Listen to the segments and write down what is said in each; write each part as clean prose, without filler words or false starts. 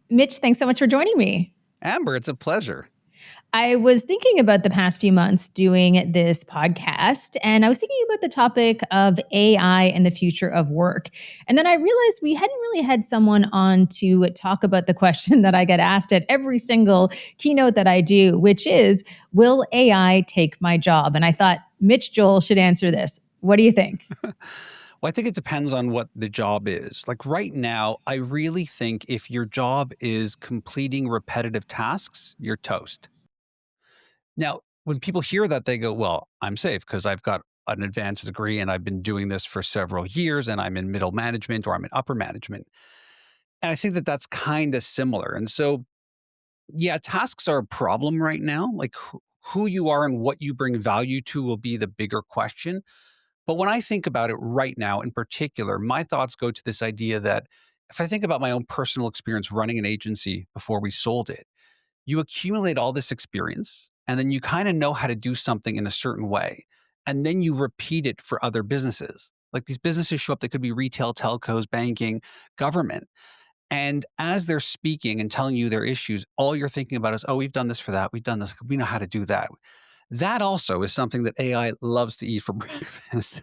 Mitch, thanks so much for joining me. Amber, it's a pleasure. I was thinking about the past few months doing this podcast, and I was thinking about the topic of AI and the future of work. And then I realized we hadn't really had someone on to talk about the question that I get asked at every single keynote that I do, which is, will AI take my job? And I thought Mitch Joel should answer this. What do you think? Well, I think it depends on what the job is. Like right now, I really think if your job is completing repetitive tasks, you're toast. Now, when people hear that, they go, well, I'm safe because I've got an advanced degree and I've been doing this for several years and I'm in middle management or I'm in upper management. And I think that that's kind of similar. And so, yeah, tasks are a problem right now. Like who you are and what you bring value to will be the bigger question. But when I think about it right now in particular, my thoughts go to this idea that if I think about my own personal experience running an agency before we sold it, you accumulate all this experience and then you kind of know how to do something in a certain way. And then you repeat it for other businesses. Like these businesses show up, they could be retail, telcos, banking, government. And as they're speaking and telling you their issues, all you're thinking about is, oh, we've done this for that. We've done this. We know how to do that. That also is something that AI loves to eat for breakfast.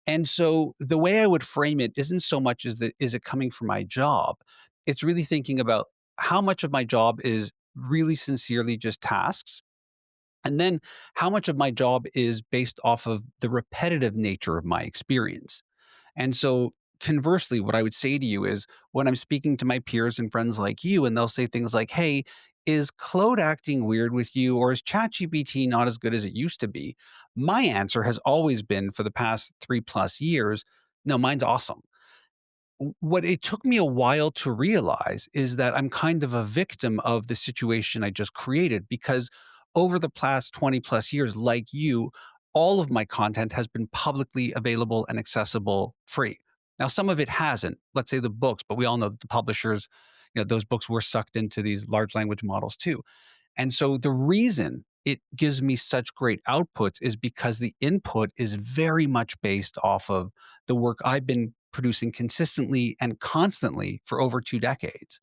And so the way I would frame it isn't so much is it coming from my job? It's really thinking about how much of my job is really sincerely just tasks. And then how much of my job is based off of the repetitive nature of my experience. And so conversely, what I would say to you is when I'm speaking to my peers and friends like you, and they'll say things like, hey, is Claude acting weird with you, or is ChatGPT not as good as it used to be? My answer has always been for the past 3+ years, no, mine's awesome. What it took me a while to realize is that I'm kind of a victim of the situation I just created because over the past 20+ years, like you, all of my content has been publicly available and accessible free. Now, some of it hasn't, let's say the books, but we all know that the publishers, those books were sucked into these large language models too. And so the reason it gives me such great outputs is because the input is very much based off of the work I've been producing consistently and constantly for over 2 decades.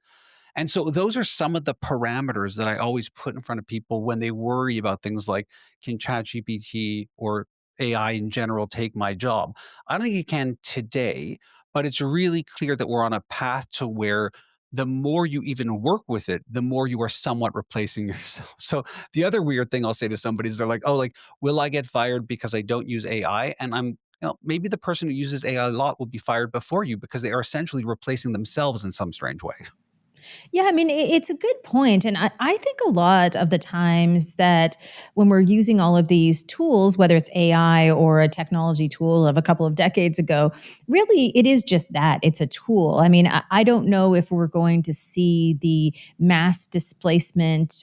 And so those are some of the parameters that I always put in front of people when they worry about things like, can ChatGPT or AI in general take my job? I don't think it can today, but it's really clear that we're on a path to where the more you even work with it, the more you are somewhat replacing yourself. So the other weird thing I'll say to somebody is they're like, oh, like, will I get fired because I don't use AI? And maybe the person who uses AI a lot will be fired before you because they are essentially replacing themselves in some strange way. Yeah, I mean, it's a good point. And I think a lot of the times that when we're using all of these tools, whether it's AI or a technology tool of a couple of decades ago, really it is just that it's a tool. I mean, I don't know if we're going to see the mass displacement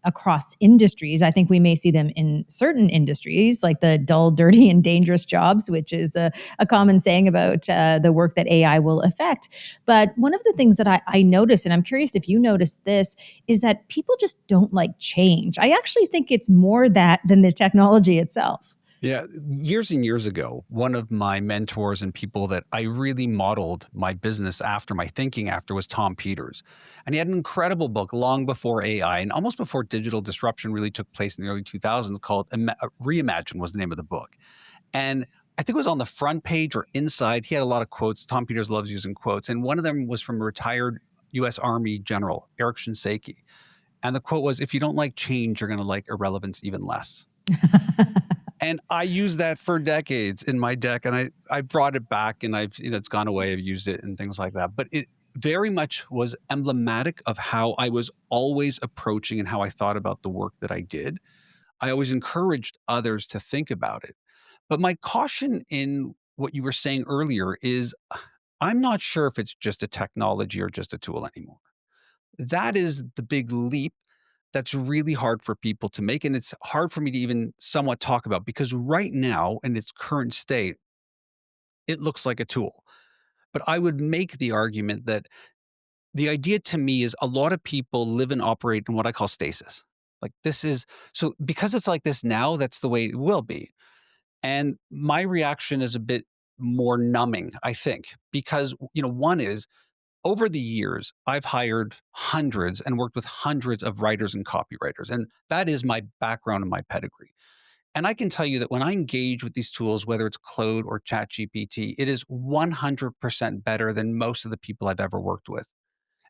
across industries. I think we may see them in certain industries, like the dull, dirty, and dangerous jobs, which is a common saying about the work that AI will affect. But one of the things that I notice, and I'm curious if you notice this, is that people just don't like change. I actually think it's more that than the technology itself. Yeah, years and years ago, one of my mentors and people that I really modeled my business after, my thinking after, was Tom Peters. And he had an incredible book long before AI and almost before digital disruption really took place in the early 2000s called Reimagine was the name of the book. And I think it was on the front page or inside. He had a lot of quotes. Tom Peters loves using quotes. And one of them was from a retired US Army general, Eric Shinseki. And the quote was, if you don't like change, you're going to like irrelevance even less. And I used that for decades in my deck, and I brought it back, and it's gone away. I've used it and things like that. But it very much was emblematic of how I was always approaching and how I thought about the work that I did. I always encouraged others to think about it. But my caution in what you were saying earlier is I'm not sure if it's just a technology or just a tool anymore. That is the big leap that's really hard for people to make. And it's hard for me to even somewhat talk about because right now, in its current state, it looks like a tool. But I would make the argument that the idea to me is a lot of people live and operate in what I call stasis. Like this is so because it's like this now, that's the way it will be. And my reaction is a bit more numbing, I think, because, one is Over the years, I've hired hundreds and worked with hundreds of writers and copywriters, and that is my background and my pedigree. And I can tell you that when I engage with these tools, whether it's Claude or ChatGPT, it is 100% better than most of the people I've ever worked with.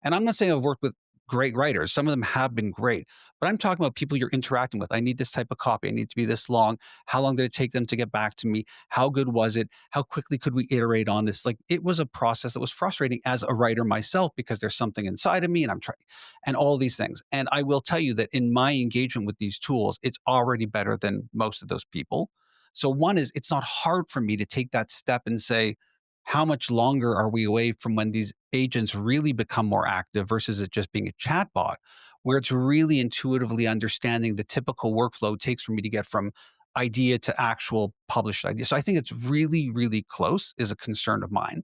And I'm not saying I've worked with great writers. Some of them have been great, but I'm talking about people you're interacting with. I need this type of copy. I need to be this long. How long did it take them to get back to me? How good was it? How quickly could we iterate on this? Like it was a process that was frustrating as a writer myself because there's something inside of me and I'm trying and all these things. And I will tell you that in my engagement with these tools, it's already better than most of those people. So one is it's not hard for me to take that step and say, how much longer are we away from when these agents really become more active versus it just being a chatbot, where it's really intuitively understanding the typical workflow it takes for me to get from idea to actual published idea. So I think it's really, really close is a concern of mine.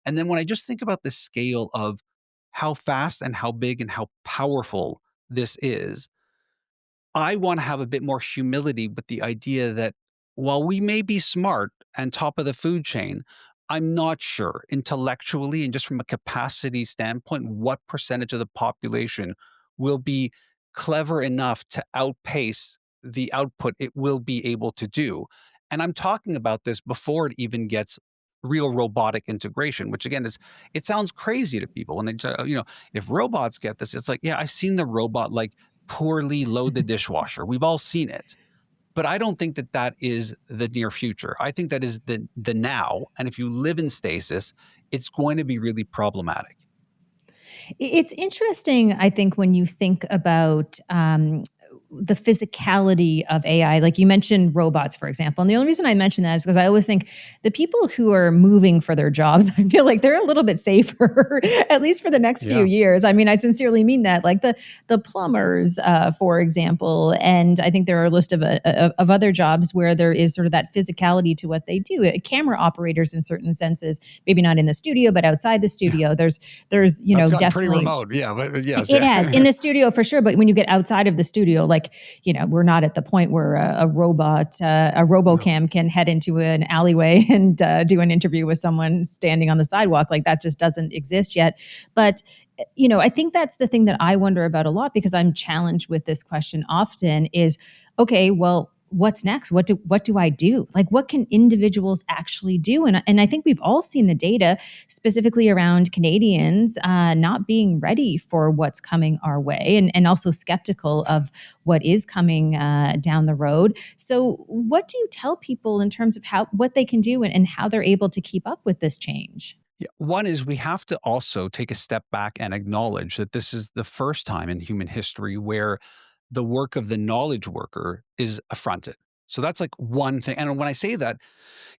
And then when I just think about the scale of how fast and how big and how powerful this is, I want to have a bit more humility with the idea that while we may be smart and top of the food chain, I'm not sure intellectually and just from a capacity standpoint, what percentage of the population will be clever enough to outpace the output it will be able to do. And I'm talking about this before it even gets real robotic integration, which again is it sounds crazy to people when they say, "Oh, if robots get this, it's like, yeah, I've seen the robot like poorly load the dishwasher. We've all seen it. But I don't think that that is the near future. I think that is the now. And if you live in stasis, it's going to be really problematic. It's interesting, I think, when you think about the physicality of AI. Like you mentioned robots, for example. And the only reason I mention that is because I always think the people who are moving for their jobs, I feel like they're a little bit safer, at least for the next few Yeah. years. I mean, I sincerely mean that. Like the plumbers, for example, and I think there are a list of other jobs where there is sort of that physicality to what they do. Camera operators, in certain senses, maybe not in the studio, but outside the studio. There's That's gotten pretty definitely remote. Yeah. But yes. it has in Yeah. the studio for sure, but when you get outside of the studio, like we're not at the point where a robot, a No. RoboCam can head into an alleyway and do an interview with someone standing on the sidewalk. Like that just doesn't exist yet. But I think that's the thing that I wonder about a lot because I'm challenged with this question often. Is okay, well, what's next? What do I do? Like what can individuals actually do? And I think we've all seen the data specifically around Canadians not being ready for what's coming our way and also skeptical of what is coming down the road. So what do you tell people in terms of what they can do and how they're able to keep up with this change? Yeah. One is we have to also take a step back and acknowledge that this is the first time in human history where the work of the knowledge worker is affronted. So that's like one thing. And when I say that,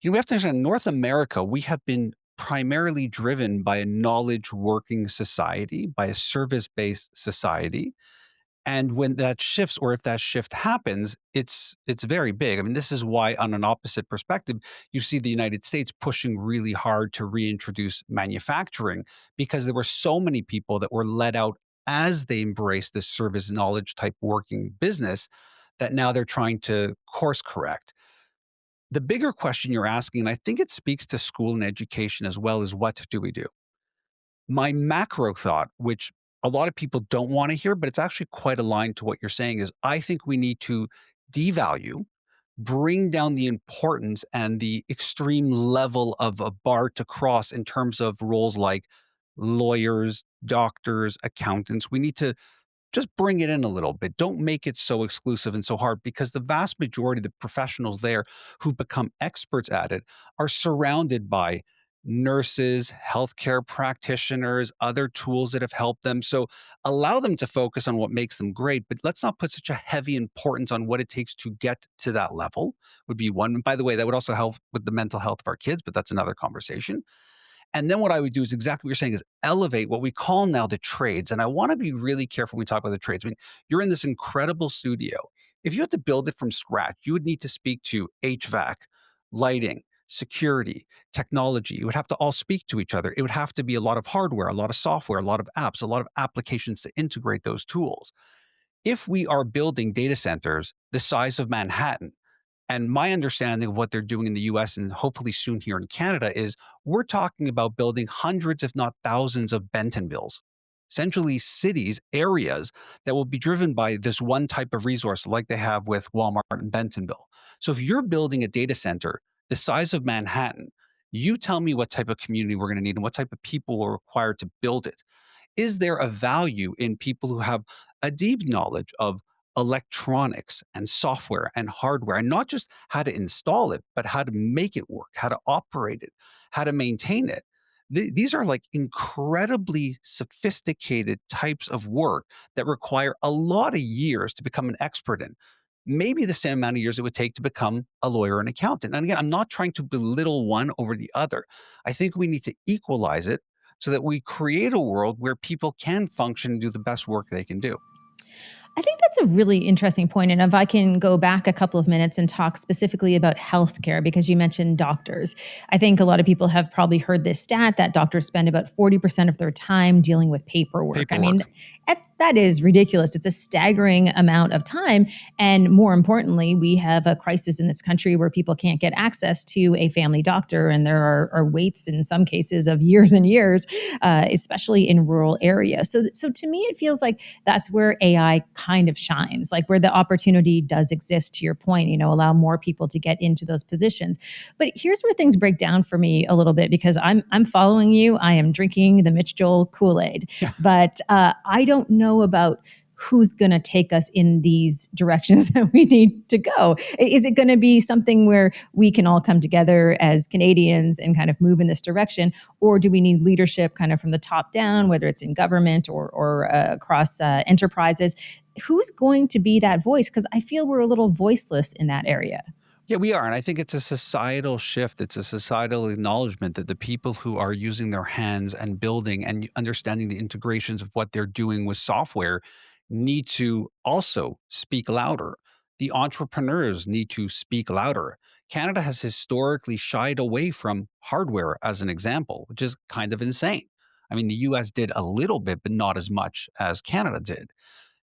we have to understand in North America, we have been primarily driven by a knowledge working society, by a service based society. And when that shifts, or if that shift happens, it's very big. I mean, this is why, on an opposite perspective, you see the United States pushing really hard to reintroduce manufacturing because there were so many people that were let out as they embraced this service knowledge type working business that now they're trying to course correct. The bigger question you're asking, and I think it speaks to school and education as well, is what do we do? My macro thought, which a lot of people don't want to hear, but it's actually quite aligned to what you're saying, is I think we need to devalue, bring down the importance and the extreme level of a bar to cross in terms of roles like lawyers, doctors, accountants. We need to just bring it in a little bit. Don't make it so exclusive and so hard because the vast majority of the professionals there who've become experts at it are surrounded by nurses, healthcare practitioners, other tools that have helped them. So allow them to focus on what makes them great, but let's not put such a heavy importance on what it takes to get to that level, would be one. By the way, that would also help with the mental health of our kids, but that's another conversation. And then what I would do is exactly what you're saying is elevate what we call now the trades. And I want to be really careful when we talk about the trades. I mean, you're in this incredible studio. If you have to build it from scratch, you would need to speak to HVAC, lighting, security, technology. You would have to all speak to each other. It would have to be a lot of hardware, a lot of software, a lot of apps, a lot of applications to integrate those tools. If we are building data centers the size of Manhattan, And my understanding of what they're doing in the US and hopefully soon here in Canada is we're talking about building hundreds, if not thousands, of Bentonvilles, essentially cities, areas that will be driven by this one type of resource like they have with Walmart in Bentonville. So if you're building a data center the size of Manhattan, you tell me what type of community we're going to need and what type of people are required to build it. Is there a value in people who have a deep knowledge of electronics and software and hardware, and not just how to install it, but how to make it work, how to operate it, how to maintain it? These are like incredibly sophisticated types of work that require a lot of years to become an expert in. Maybe the same amount of years it would take to become a lawyer and accountant. And again, I'm not trying to belittle one over the other. I think we need to equalize it so that we create a world where people can function and do the best work they can do. I think that's a really interesting point. And if I can go back a couple of minutes and talk specifically about healthcare, because you mentioned doctors, I think a lot of people have probably heard this stat that doctors spend about 40% of their time dealing with paperwork. I mean, Paperwork. that is ridiculous. It's a staggering amount of time. And more importantly, we have a crisis in this country where people can't get access to a family doctor. And there are waits in some cases of years and years, especially in rural areas. So to me, it feels like that's where AI kind of shines, like where the opportunity does exist, to your point, allow more people to get into those positions. But here's where things break down for me a little bit, because I'm following you. I am drinking the Mitch Joel Kool-Aid, Yeah. but I don't know about who's going to take us in these directions that we need to go. Is it going to be something where we can all come together as Canadians and kind of move in this direction? Or do we need leadership kind of from the top down, whether it's in government or across enterprises? Who's going to be that voice? Because I feel we're a little voiceless in that area. Yeah, we are. And I think it's a societal shift. It's a societal acknowledgement that the people who are using their hands and building and understanding the integrations of what they're doing with software need to also speak louder. The entrepreneurs need to speak louder. Canada has historically shied away from hardware, as an example, which is kind of insane. I mean, the US did a little bit, but not as much as Canada did.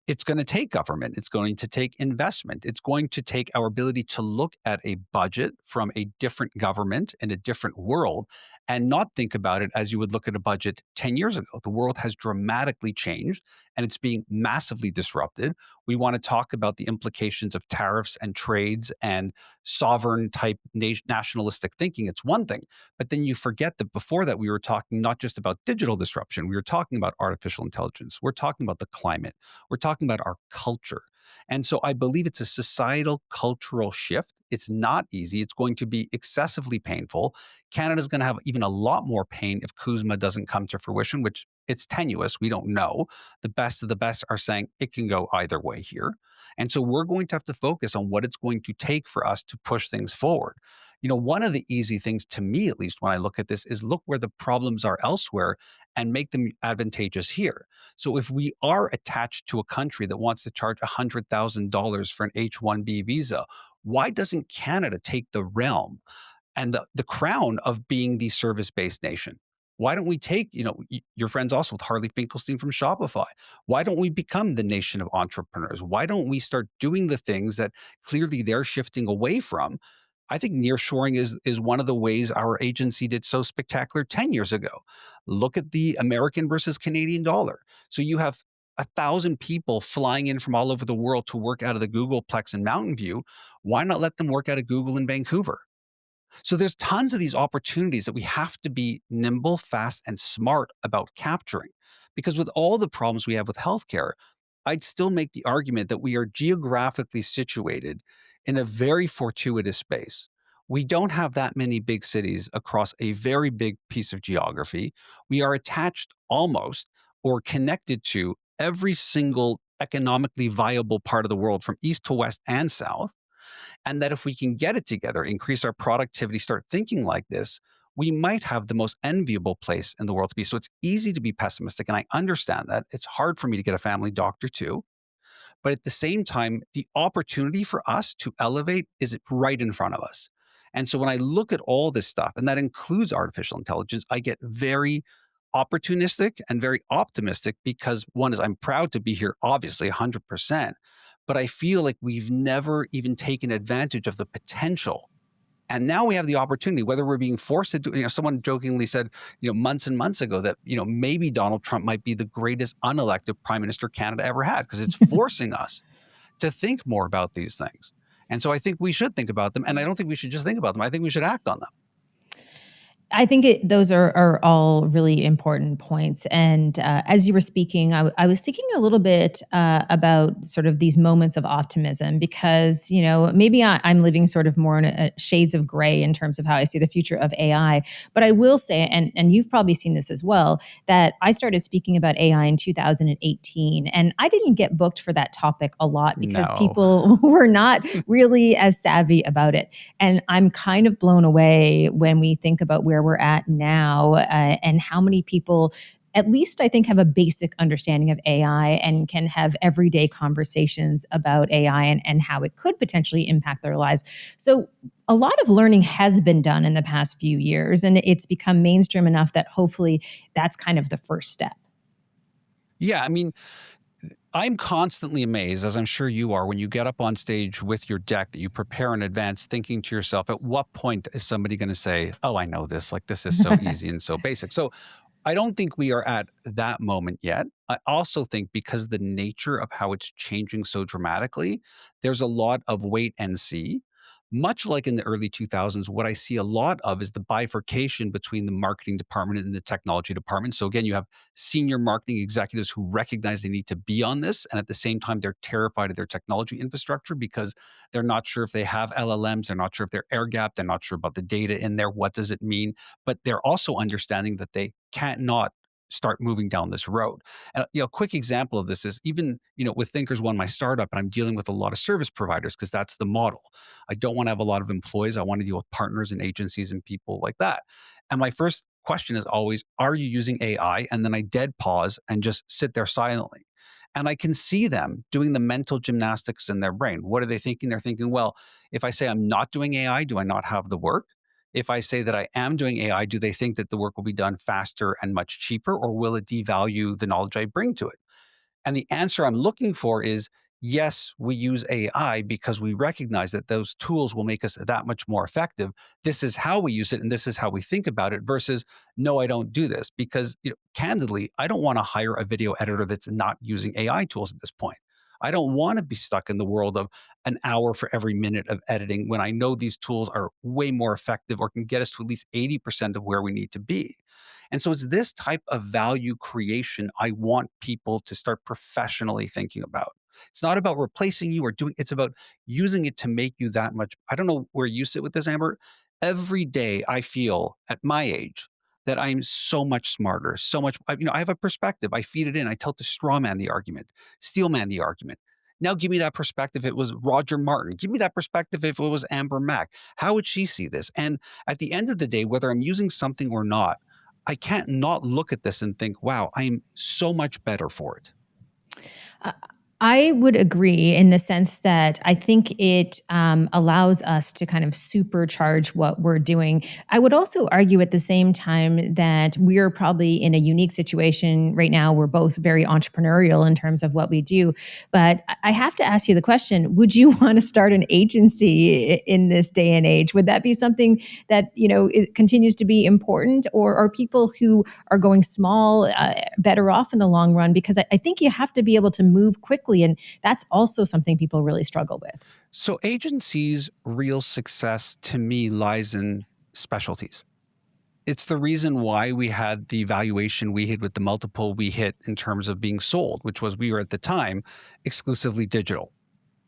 It's going to take government. It's going to take investment. It's going to take our ability to look at a budget from a different government in a different world and not think about it as you would look at a budget 10 years ago. The world has dramatically changed and it's being massively disrupted. We want to talk about the implications of tariffs and trades and sovereign type nationalistic thinking. It's one thing, but then you forget that before that, we were talking not just about digital disruption, we were talking about artificial intelligence, we're talking about the climate. We're talking about our culture. And so I believe it's a societal cultural shift. It's not easy. It's going to be excessively painful. Canada's going to have even a lot more pain if Kuzma doesn't come to fruition, which it's tenuous. We don't know. The best of the best are saying it can go either way here. And so we're going to have to focus on what it's going to take for us to push things forward. One of the easy things to me, at least when I look at this, is look where the problems are elsewhere and make them advantageous here. So if we are attached to a country that wants to charge $100,000 for an H-1B visa, why doesn't Canada take the realm and the crown of being the service-based nation? Why don't we take, your friends also with Harley Finkelstein from Shopify? Why don't we become the nation of entrepreneurs? Why don't we start doing the things that clearly they're shifting away from? I think nearshoring is one of the ways our agency did so spectacular 10 years ago. Look at the American versus Canadian dollar. So you have 1,000 people flying in from all over the world to work out of the Googleplex in Mountain View. Why not let them work out of Google in Vancouver? So there's tons of these opportunities that we have to be nimble, fast, and smart about capturing. Because with all the problems we have with healthcare, I'd still make the argument that we are geographically situated in a very fortuitous space. We don't have that many big cities across a very big piece of geography. We are attached almost or connected to every single economically viable part of the world from east to west and south. And that if we can get it together, increase our productivity, start thinking like this, we might have the most enviable place in the world to be. So it's easy to be pessimistic. And I understand that. It's hard for me to get a family doctor too. But at the same time, the opportunity for us to elevate is right in front of us. And so when I look at all this stuff, and that includes artificial intelligence, I get very opportunistic and very optimistic because one is I'm proud to be here, obviously 100%. but I feel like we've never even taken advantage of the potential. And now we have the opportunity, whether we're being forced to do, someone jokingly said, months and months ago that, maybe Donald Trump might be the greatest unelected prime minister Canada ever had, because it's forcing us to think more about these things. And so I think we should think about them. And I don't think we should just think about them. I think we should act on them. I think those are all really important points. And as you were speaking, I was thinking a little bit about sort of these moments of optimism because, maybe I'm living sort of more in shades of gray in terms of how I see the future of AI. But I will say, and you've probably seen this as well, that I started speaking about AI in 2018. And I didn't get booked for that topic a lot because No. people were not really as savvy about it. And I'm kind of blown away when we think about where we're at now and how many people at least I think have a basic understanding of AI and can have everyday conversations about AI and how it could potentially impact their lives. So a lot of learning has been done in the past few years, and it's become mainstream enough that hopefully that's kind of the first step. Yeah. I mean, I'm constantly amazed, as I'm sure you are, when you get up on stage with your deck that you prepare in advance, thinking to yourself, at what point is somebody going to say, oh, I know this, like this is so easy and so basic. So I don't think we are at that moment yet. I also think because the nature of how it's changing so dramatically, there's a lot of wait and see. Much like in the early 2000s, what I see a lot of is the bifurcation between the marketing department and the technology department. So again, you have senior marketing executives who recognize they need to be on this. And at the same time, they're terrified of their technology infrastructure because they're not sure if they have LLMs. They're not sure if they're air gapped. They're not sure about the data in there. What does it mean? But they're also understanding that they can't not start moving down this road. And a quick example of this is even, with ThinkersOne, my startup, and I'm dealing with a lot of service providers because that's the model. I don't want to have a lot of employees. I want to deal with partners and agencies and people like that. And my first question is always, are you using AI? And then I dead pause and just sit there silently. And I can see them doing the mental gymnastics in their brain. What are they thinking? They're thinking, well, if I say I'm not doing AI, do I not have the work? If I say that I am doing AI, do they think that the work will be done faster and much cheaper, or will it devalue the knowledge I bring to it? And the answer I'm looking for is yes, we use AI because we recognize that those tools will make us that much more effective. This is how we use it and this is how we think about it versus no, I don't do this because candidly, I don't want to hire a video editor that's not using AI tools at this point. I don't want to be stuck in the world of an hour for every minute of editing when I know these tools are way more effective or can get us to at least 80% of where we need to be. And so it's this type of value creation I want people to start professionally thinking about. It's not about replacing you or doing, it's about using it to make you that much. I don't know where you sit with this, Amber. Every day I feel at my age that I'm so much smarter, so much, I have a perspective. I feed it in. I tell it to straw man the argument, steel man the argument. Now give me that perspective. If it was Roger Martin. Give me that perspective if it was AmberMac. How would she see this? And at the end of the day, whether I'm using something or not, I can't not look at this and think, wow, I'm so much better for it. Uh, I would agree in the sense that I think it allows us to kind of supercharge what we're doing. I would also argue at the same time that we're probably in a unique situation right now. We're both very entrepreneurial in terms of what we do. But I have to ask you the question, would you want to start an agency in this day and age? Would that be something that, continues to be important? Or are people who are going small better off in the long run? Because I think you have to be able to move quickly. And that's also something people really struggle with. So, agencies' real success to me lies in specialties. It's the reason why we had the valuation we hit with the multiple we hit in terms of being sold, which was we were at the time exclusively digital.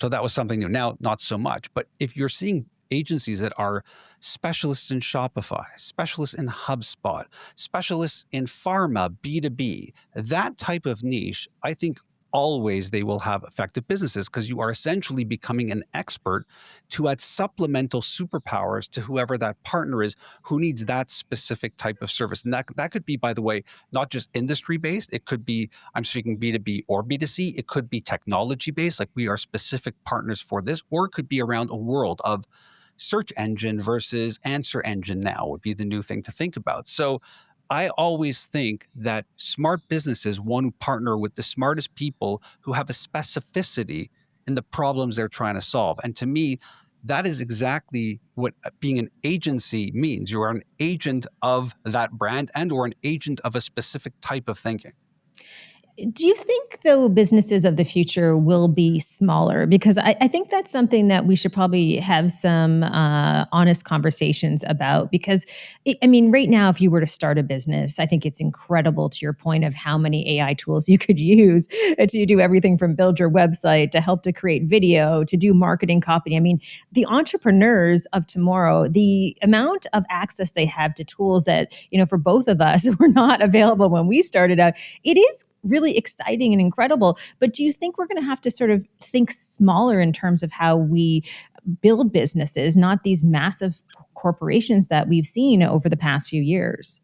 So that was something new. Now, not so much. But if you're seeing agencies that are specialists in Shopify, specialists in HubSpot, specialists in pharma, B2B, that type of niche, I think always they will have effective businesses because you are essentially becoming an expert to add supplemental superpowers to whoever that partner is who needs that specific type of service. And that could be, by the way, not just industry based. It could be, I'm speaking B2B or B2C. It could be technology based, like we are specific partners for this, or it could be around a world of search engine versus answer engine now would be the new thing to think about. So I always think that smart businesses want to partner with the smartest people who have a specificity in the problems they're trying to solve. And to me, that is exactly what being an agency means. You are an agent of that brand and or an agent of a specific type of thinking. Do you think, though, businesses of the future will be smaller? Because I think that's something that we should probably have some honest conversations about. Because, I mean, right now, if you were to start a business, I think it's incredible, to your point, of how many AI tools you could use to do everything from build your website to help to create video to do marketing copy. I mean, the entrepreneurs of tomorrow, the amount of access they have to tools that, for both of us were not available when we started out, it is really exciting and incredible. But do you think we're going to have to sort of think smaller in terms of how we build businesses, not these massive corporations that we've seen over the past few years?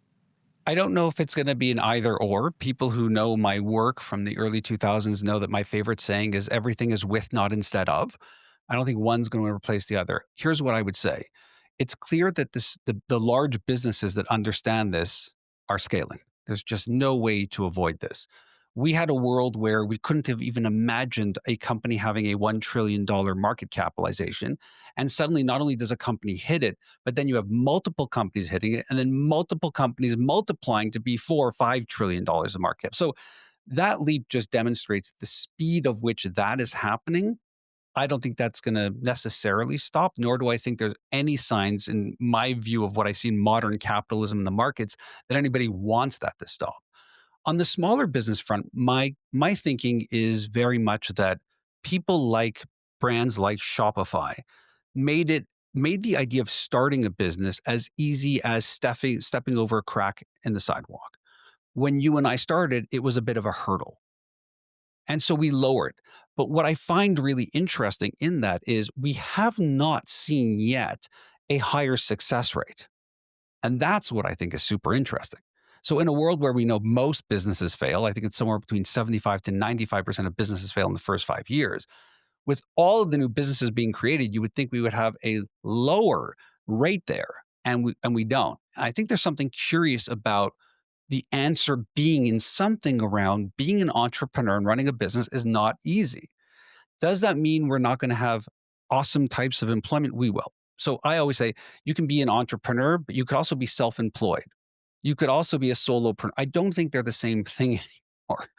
I don't know if it's going to be an either or. People who know my work from the early 2000s know that my favorite saying is everything is with, not instead of. I don't think one's going to replace the other. Here's what I would say. It's clear that the large businesses that understand this are scaling. There's just no way to avoid this. We had a world where we couldn't have even imagined a company having a $1 trillion market capitalization. And suddenly, not only does a company hit it, but then you have multiple companies hitting it and then multiple companies multiplying to be $4 or $5 trillion of market cap. So that leap just demonstrates the speed of which that is happening. I don't think that's going to necessarily stop, nor do I think there's any signs in my view of what I see in modern capitalism in the markets that anybody wants that to stop. On the smaller business front, my thinking is very much that people like brands like Shopify made the idea of starting a business as easy as stepping over a crack in the sidewalk. When you and I started, it was a bit of a hurdle. And so we lowered. But what I find really interesting in that is we have not seen yet a higher success rate. And that's what I think is super interesting. So in a world where we know most businesses fail, I think it's somewhere between 75 to 95% of businesses fail in the first 5 years. With all of the new businesses being created, you would think we would have a lower rate there, and we don't. I think there's something curious about the answer being in something around being an entrepreneur and running a business is not easy. Does that mean we're not going to have awesome types of employment? We will. So I always say you can be an entrepreneur, but you could also be self-employed. You could also be a solopreneur. I don't think they're the same thing anymore.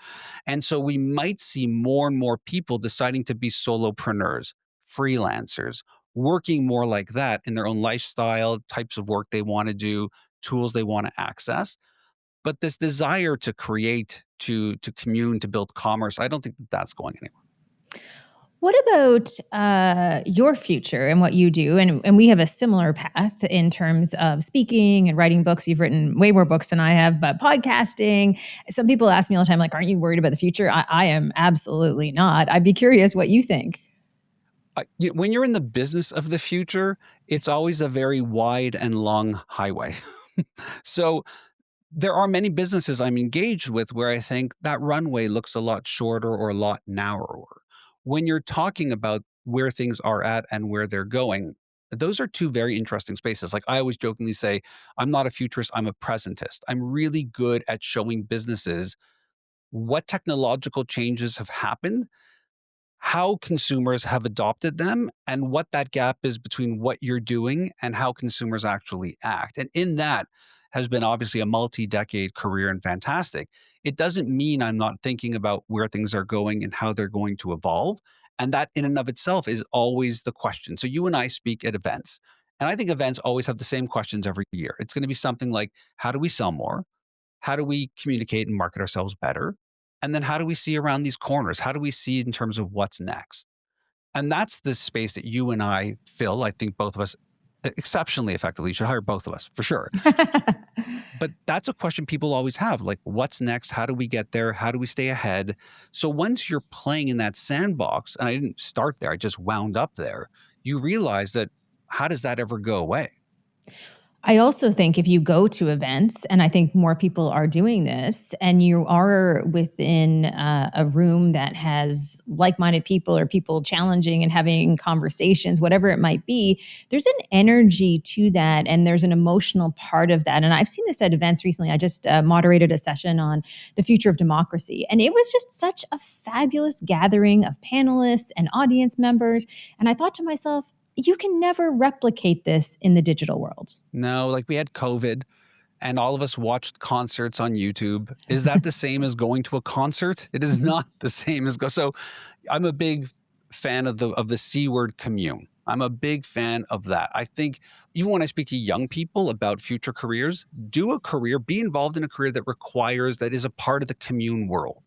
And so we might see more and more people deciding to be solopreneurs, freelancers, working more like that in their own lifestyle, types of work they want to do, tools they want to access. But this desire to create, to commune, to build commerce, I don't think that that's going anywhere. What about your future and what you do? And we have a similar path in terms of speaking and writing books. You've written way more books than I have, but podcasting. Some people ask me all the time, like, aren't you worried about the future? I am absolutely not. I'd be curious what you think. When you're in the business of the future, it's always a very wide and long highway. So there are many businesses I'm engaged with where I think that runway looks a lot shorter or a lot narrower. When you're talking about where things are at and where they're going, those are two very interesting spaces. Like I always jokingly say, I'm not a futurist, I'm a presentist. I'm really good at showing businesses what technological changes have happened, how consumers have adopted them, and what that gap is between what you're doing and how consumers actually act. And in that has been obviously a multi-decade career and fantastic. It doesn't mean I'm not thinking about where things are going and how they're going to evolve. And that in and of itself is always the question. So you and I speak at events, and I think events always have the same questions every year. It's going to be something like, how do we sell more? How do we communicate and market ourselves better? And then how do we see around these corners? How do we see in terms of what's next? And that's the space that you and I fill. I think both of us exceptionally effectively. You should hire both of us for sure. But that's a question people always have, like, what's next? How do we get there? How do we stay ahead? So once you're playing in that sandbox, and I didn't start there, I just wound up there, you realize that how does that ever go away? I also think if you go to events, and I think more people are doing this, and you are within a room that has like minded people or people challenging and having conversations, whatever it might be, there's an energy to that. And there's an emotional part of that. And I've seen this at events recently. I just moderated a session on the future of democracy. And it was just such a fabulous gathering of panelists and audience members. And I thought to myself, you can never replicate this in the digital world. No, like we had COVID and all of us watched concerts on YouTube. Is that the same as going to a concert? It is not the same as go. So I'm a big fan of the C word, commune. I'm a big fan of that. I think even when I speak to young people about future careers, do a career, be involved in a career that requires, that is a part of the commune world.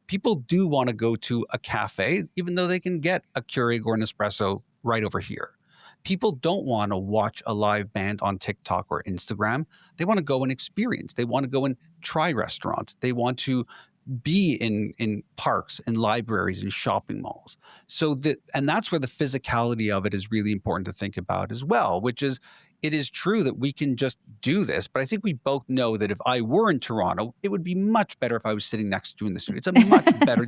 People do want to go to a cafe, even though they can get a Keurig or an espresso right over here. People don't want to watch a live band on TikTok or Instagram. They want to go and experience. They want to go and try restaurants. They want to be in parks and libraries and shopping malls. So that, and that's where the physicality of it is really important to think about as well, which is, it is true that we can just do this, but I think we both know that if I were in Toronto, it would be much better if I was sitting next to you in the studio. It's a much better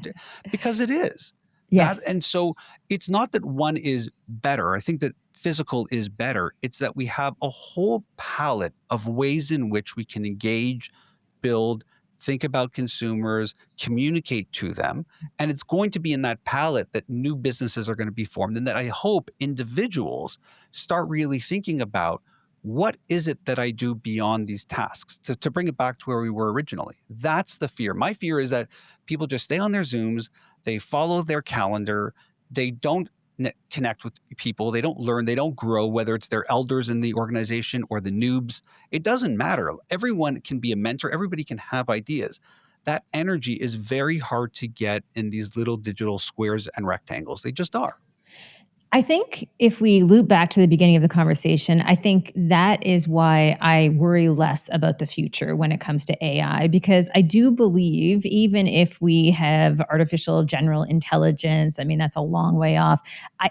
because it is. That, Yes. and so it's not that one is better. I think that physical is better. It's that we have a whole palette of ways in which we can engage, build, think about consumers, communicate to them. And it's going to be in that palette that new businesses are going to be formed, and that I hope individuals start really thinking about, what is it that I do beyond these tasks? To bring it back to where we were originally. That's the fear. My fear is that people just stay on their Zooms, they follow their calendar, they don't connect with people, they don't learn, they don't grow, whether it's their elders in the organization or the noobs. It doesn't matter. Everyone can be a mentor, everybody can have ideas. That energy is very hard to get in these little digital squares and rectangles. They just are. I think if we loop back to the beginning of the conversation, I think that is why I worry less about the future when it comes to AI, because I do believe even if we have artificial general intelligence, I mean, that's a long way off.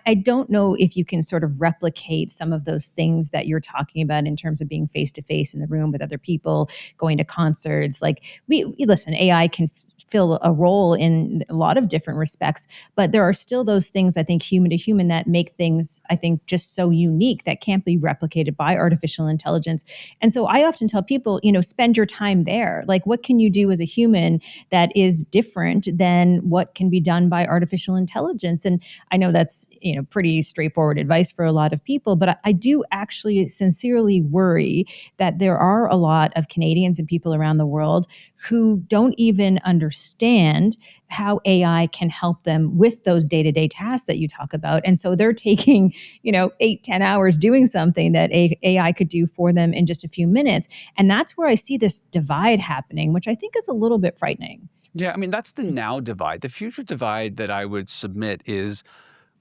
I don't know if you can sort of replicate some of those things that you're talking about in terms of being face to face in the room with other people, going to concerts. Like we listen, AI can fill a role in a lot of different respects, but there are still those things, I think, human to human that make things, I think, just so unique that can't be replicated by artificial intelligence. And so I often tell people, spend your time there. Like, what can you do as a human that is different than what can be done by artificial intelligence? And I know that's, pretty straightforward advice for a lot of people, but I do actually sincerely worry that there are a lot of Canadians and people around the world who don't even understand how AI can help them with those day-to-day tasks that you talk about. And so they're taking, 8, 10 hours doing something that AI could do for them in just a few minutes. And that's where I see this divide happening, which I think is a little bit frightening. Yeah, I mean, that's the now divide. The future divide that I would submit is,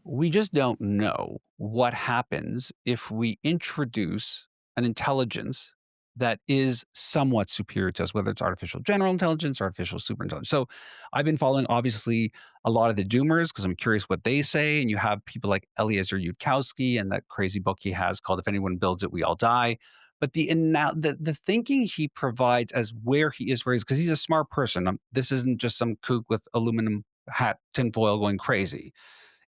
we just don't know what happens if we introduce an intelligence that is somewhat superior to us, whether it's artificial general intelligence, artificial super intelligence. So I've been following, obviously, a lot of the doomers because I'm curious what they say. And you have people like Eliezer Yudkowsky and that crazy book he has called "If Anyone Builds It, We All Die." But the thinking he provides as where he is raised, because he's a smart person. This isn't just some kook with aluminum hat, tinfoil going crazy,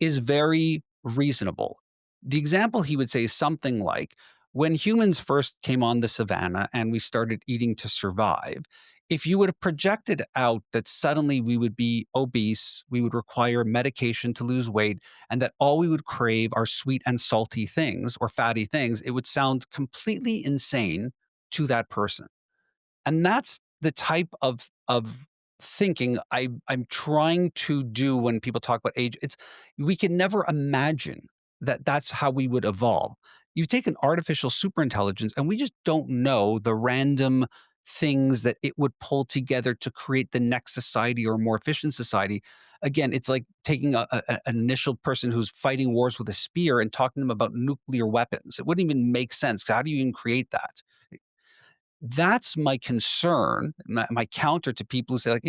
is very reasonable. The example he would say is something like, when humans first came on the savannah and we started eating to survive, if you would have projected out that suddenly we would be obese, we would require medication to lose weight, and that all we would crave are sweet and salty things or fatty things, it would sound completely insane to that person. And that's the type of thinking I'm trying to do when people talk about age. It's, we can never imagine that that's how we would evolve. You take an artificial superintelligence, and we just don't know the random things that it would pull together to create the next society or more efficient society. Again, it's like taking an initial person who's fighting wars with a spear and talking to them about nuclear weapons. It wouldn't even make sense. How do you even create that? That's my concern, my counter to people who say, like,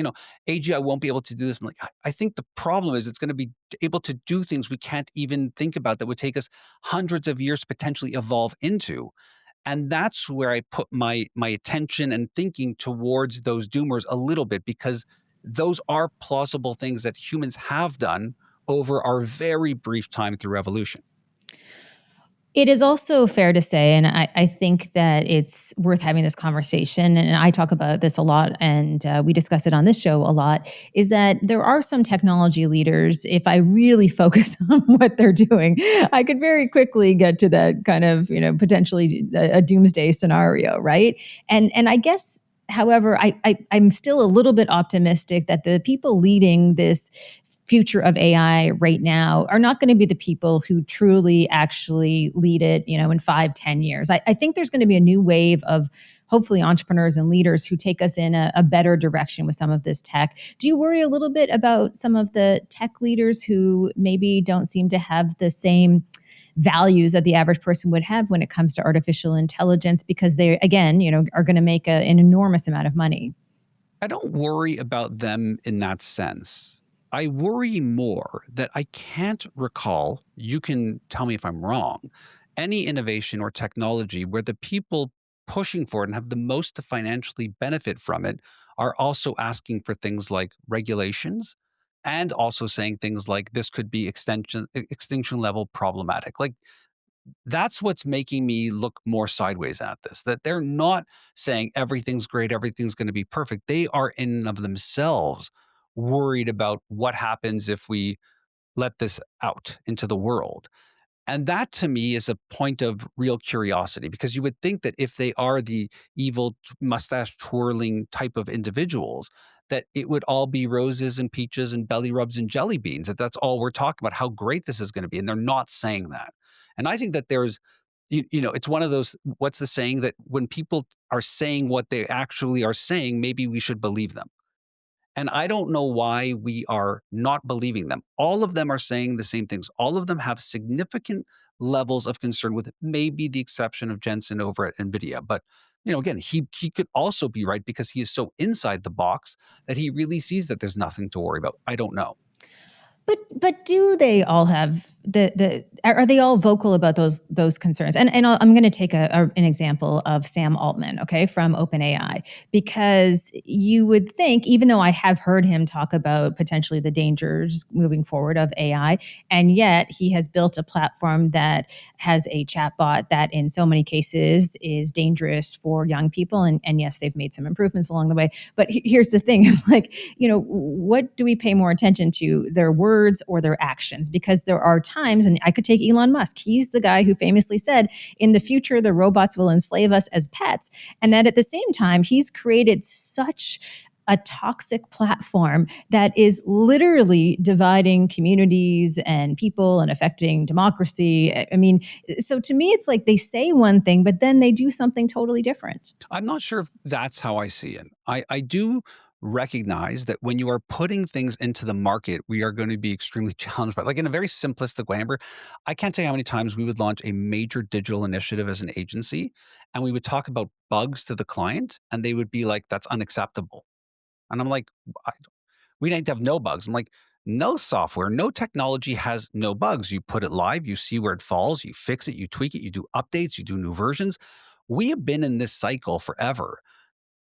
AG, I won't be able to do this. I'm like, I think the problem is it's going to be able to do things we can't even think about that would take us hundreds of years to potentially evolve into. And that's where I put my attention and thinking towards those doomers a little bit, because those are plausible things that humans have done over our very brief time through evolution. It is also fair to say, and I think that it's worth having this conversation, and I talk about this a lot, and we discuss it on this show a lot, is that there are some technology leaders, if I really focus on what they're doing, I could very quickly get to that kind of, potentially a doomsday scenario, right? And I guess, however, I'm still a little bit optimistic that the people leading this future of AI right now are not going to be the people who truly actually lead it, in 5, 10 years. I think there's going to be a new wave of hopefully entrepreneurs and leaders who take us in a better direction with some of this tech. Do you worry a little bit about some of the tech leaders who maybe don't seem to have the same values that the average person would have when it comes to artificial intelligence because they, again, are going to make an enormous amount of money? I don't worry about them in that sense. I worry more that I can't recall, you can tell me if I'm wrong, any innovation or technology where the people pushing for it and have the most to financially benefit from it are also asking for things like regulations, and also saying things like this could be extinction level problematic. Like, that's what's making me look more sideways at this, that they're not saying everything's great, everything's going to be perfect. They are in and of themselves worried about what happens if we let this out into the world. And that to me is a point of real curiosity, because you would think that if they are the evil mustache twirling type of individuals, that it would all be roses and peaches and belly rubs and jelly beans, that that's all we're talking about, how great this is going to be. And they're not saying that. And I think that there's, it's one of those, what's the saying, that when people are saying what they actually are saying, maybe we should believe them. And I don't know why we are not believing them. All of them are saying the same things. All of them have significant levels of concern, with maybe the exception of Jensen over at NVIDIA. But again, he could also be right, because he is so inside the box that he really sees that there's nothing to worry about. I don't know. But do they all have are they all vocal about those concerns? And I'm going to take an example of Sam Altman, okay, from OpenAI, because you would think, even though I have heard him talk about potentially the dangers moving forward of AI, and yet he has built a platform that has a chatbot that, in so many cases, is dangerous for young people. And yes, they've made some improvements along the way. But here's the thing: is like, what do we pay more attention to, their words or their actions? Because there are times, and I could take Elon Musk. He's the guy who famously said, in the future, the robots will enslave us as pets. And that at the same time, he's created such a toxic platform that is literally dividing communities and people and affecting democracy. I mean, so to me, it's like they say one thing, but then they do something totally different. I'm not sure if that's how I see it. I do recognize that when you are putting things into the market, we are going to be extremely challenged by, like, in a very simplistic way, Amber. I can't tell you how many times we would launch a major digital initiative as an agency, and we would talk about bugs to the client, and they would be like, that's unacceptable. And I'm like, I, we need to have no bugs. I'm like, no software, no technology has no bugs. You put it live, you see where it falls, you fix it, you tweak it, you do updates, you do new versions. We have been in this cycle forever.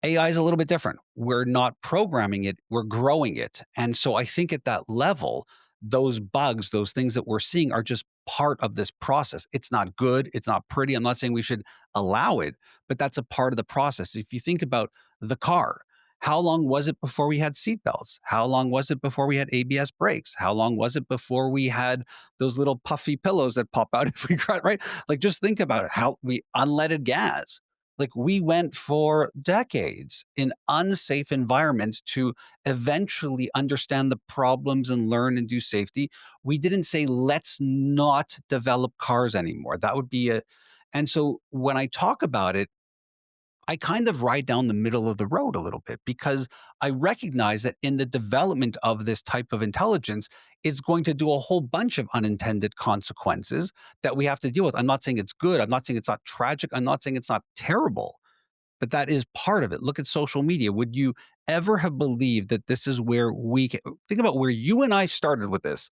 AI is a little bit different. We're not programming it, we're growing it. And so I think at that level, those bugs, those things that we're seeing are just part of this process. It's not good, it's not pretty. I'm not saying we should allow it, but that's a part of the process. If you think about the car, how long was it before we had seatbelts? How long was it before we had ABS brakes? How long was it before we had those little puffy pillows that pop out if we cry, right? Like, just think about it, how we unleaded gas. Like, we went for decades in unsafe environments to eventually understand the problems and learn and do safety. We didn't say, let's not develop cars anymore. That would be a, and so when I talk about it, I kind of ride down the middle of the road a little bit, because I recognize that in the development of this type of intelligence, it's going to do a whole bunch of unintended consequences that we have to deal with. I'm not saying it's good. I'm not saying it's not tragic. I'm not saying it's not terrible, but that is part of it. Look at social media. Would you ever have believed that this is where think about where you and I started with this?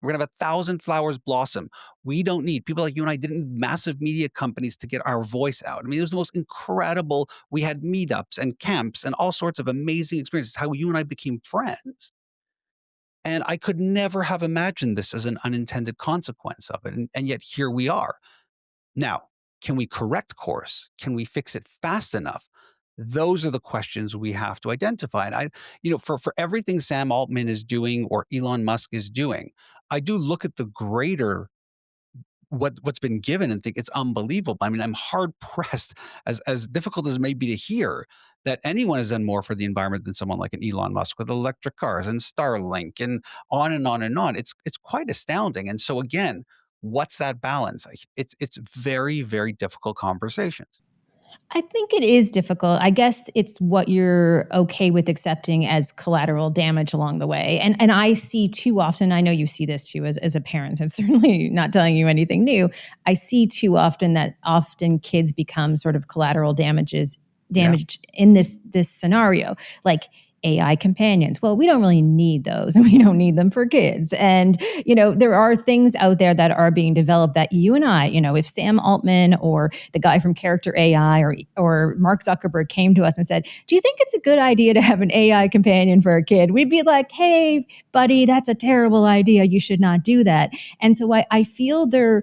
We're going to have 1,000 flowers blossom. We don't need people like you and I didn't need massive media companies to get our voice out. I mean, it was the most incredible. We had meetups and camps and all sorts of amazing experiences, how you and I became friends. And I could never have imagined this as an unintended consequence of it. And yet here we are. Now, can we correct course? Can we fix it fast enough? Those are the questions we have to identify. And for everything Sam Altman is doing or Elon Musk is doing, I do look at the greater what's been given and think it's unbelievable. I mean, I'm hard pressed, as difficult as it may be to hear, that anyone has done more for the environment than someone like an Elon Musk with electric cars and Starlink and on and on and on. It's quite astounding. And so again, what's that balance? It's very, very difficult conversations. I think it is difficult. I guess it's what you're okay with accepting as collateral damage along the way. And I see too often, I know you see this too as a parent, and certainly not telling you anything new. I see too often that often kids become sort of collateral Yeah. damage in this scenario. Like AI companions. Well, we don't really need those and we don't need them for kids. And, there are things out there that are being developed that you and I, if Sam Altman or the guy from Character AI or Mark Zuckerberg came to us and said, "Do you think it's a good idea to have an AI companion for a kid?" We'd be like, "Hey, buddy, that's a terrible idea. You should not do that." And so I feel their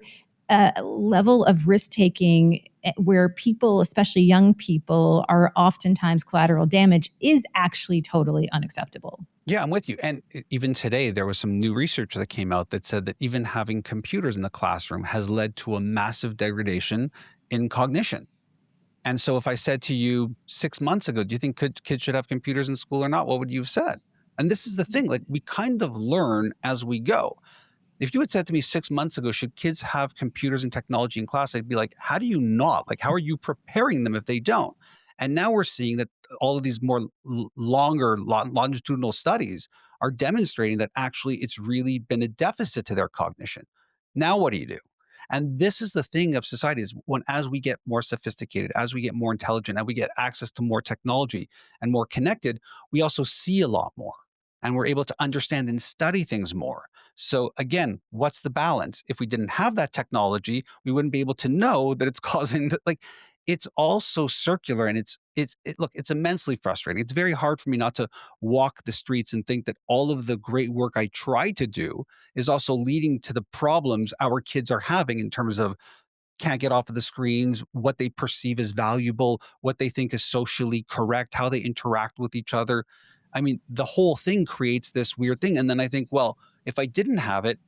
level of risk taking where people, especially young people, are oftentimes collateral damage is actually totally unacceptable. Yeah, I'm with you. And even today, there was some new research that came out that said that even having computers in the classroom has led to a massive degradation in cognition. And so if I said to you 6 months ago, do you think kids should have computers in school or not? What would you have said? And this is the thing, like we kind of learn as we go. If you had said to me 6 months ago, should kids have computers and technology in class? I'd be like, how do you not? Like, how are you preparing them if they don't? And now we're seeing that all of these more longer longitudinal studies are demonstrating that actually it's really been a deficit to their cognition. Now, what do you do? And this is the thing of society is when as we get more sophisticated, as we get more intelligent, and we get access to more technology and more connected, we also see a lot more and we're able to understand and study things more. So again, what's the balance? If we didn't have that technology, we wouldn't be able to know that it's causing like it's also circular and look, it's immensely frustrating. It's very hard for me not to walk the streets and think that all of the great work I try to do is also leading to the problems our kids are having in terms of can't get off of the screens, what they perceive as valuable, what they think is socially correct, how they interact with each other. I mean, the whole thing creates this weird thing. And then I think, well, if I didn't have it,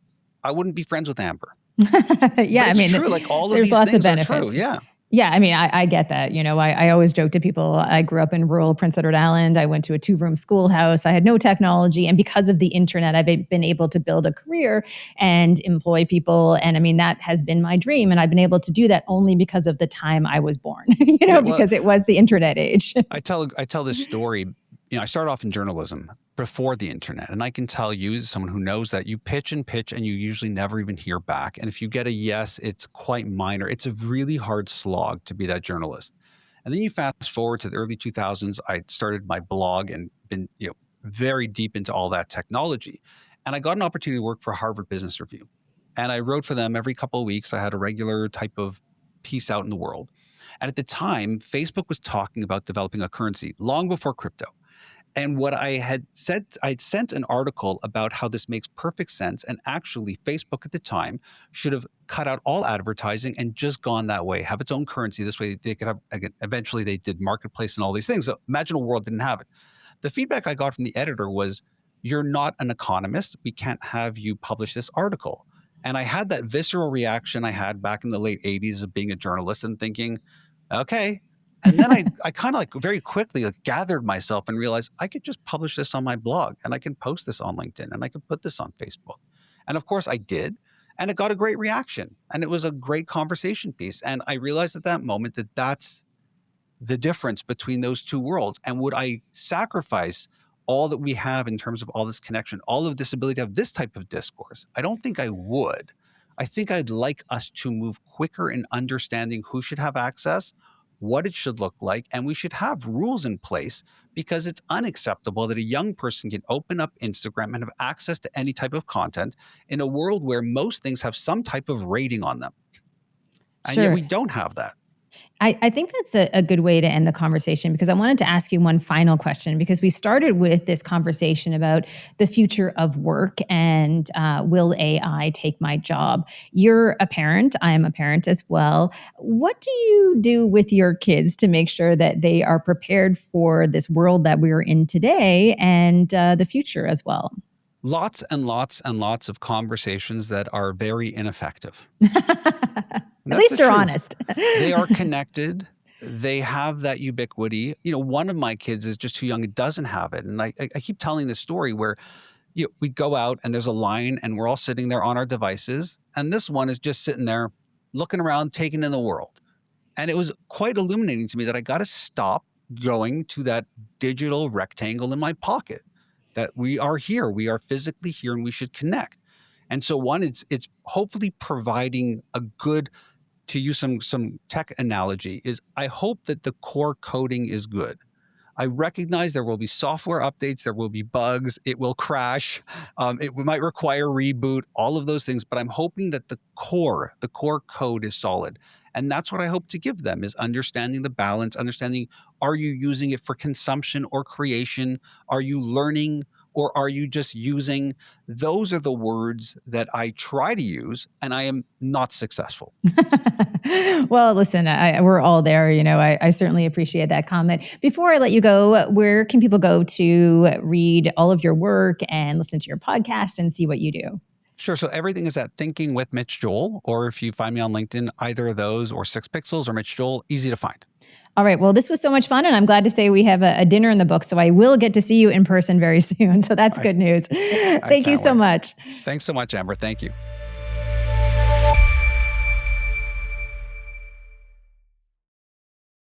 I wouldn't be friends with Amber. Yeah, But I it's mean, true. Like all of there's these lots of things are true. benefits. Yeah. Yeah, I mean, I get that. I always joke to people, I grew up in rural Prince Edward Island. I went to a two-room schoolhouse. I had no technology. And because of the internet, I've been able to build a career and employ people. And I mean, that has been my dream. And I've been able to do that only because of the time I was born, Yeah. Well, because it was the internet age. I tell this story. I started off in journalism before the internet, and I can tell you, as someone who knows that you pitch and pitch, and you usually never even hear back. And if you get a yes, it's quite minor. It's a really hard slog to be that journalist. And then you fast forward to the early 2000s. I started my blog and been very deep into all that technology, and I got an opportunity to work for Harvard Business Review, and I wrote for them every couple of weeks. I had a regular type of piece out in the world. And at the time, Facebook was talking about developing a currency long before crypto. And what I had said, I'd sent an article about how this makes perfect sense. And actually, Facebook at the time should have cut out all advertising and just gone that way, have its own currency. This way they could have, again, eventually they did marketplace and all these things. So imagine a world didn't have it. The feedback I got from the editor was, "You're not an economist. We can't have you publish this article." And I had that visceral reaction I had back in the late 80s of being a journalist and thinking, okay. And then I kind of like very quickly like gathered myself and realized I could just publish this on my blog and I can post this on LinkedIn and I could put this on Facebook. And of course I did. And it got a great reaction and it was a great conversation piece. And I realized at that moment that that's the difference between those two worlds. And would I sacrifice all that we have in terms of all this connection, all of this ability to have this type of discourse? I don't think I would. I think I'd like us to move quicker in understanding who should have access, what it should look like, and we should have rules in place, because it's unacceptable that a young person can open up Instagram and have access to any type of content in a world where most things have some type of rating on them. And yet Sure. we don't have that. I think that's a good way to end the conversation, because I wanted to ask you one final question, because we started with this conversation about the future of work and will AI take my job? You're a parent. I am a parent as well. What do you do with your kids to make sure that they are prepared for this world that we're in today and the future as well? Lots and lots and lots of conversations that are very ineffective. And At that's least the you're truth. honest. They are connected. They have that ubiquity. One of my kids is just too young. It doesn't have it. And I keep telling this story where we go out and there's a line and we're all sitting there on our devices. And this one is just sitting there looking around, taking in the world. And it was quite illuminating to me that I got to stop going to that digital rectangle in my pocket, that we are here, we are physically here, and we should connect. And so one, it's hopefully providing a good, to use some tech analogy, is I hope that the core coding is good. I recognize there will be software updates, there will be bugs, it will crash, it might require reboot, all of those things, but I'm hoping that the core code is solid. And that's what I hope to give them, is understanding the balance, understanding, are you using it for consumption or creation? Are you learning, or are you just using? Those are the words that I try to use, and I am not successful. Well, listen, we're all there. I certainly appreciate that comment. Before I let you go, where can people go to read all of your work and listen to your podcast and see what you do? Sure. So everything is at Thinking with Mitch Joel, or if you find me on LinkedIn, either of those, or Six Pixels or Mitch Joel, easy to find. All right. Well, this was so much fun, and I'm glad to say we have a dinner in the book, so I will get to see you in person very soon. So that's good news. I Thank you can't so wait. much. Thanks so much, Amber. Thank you.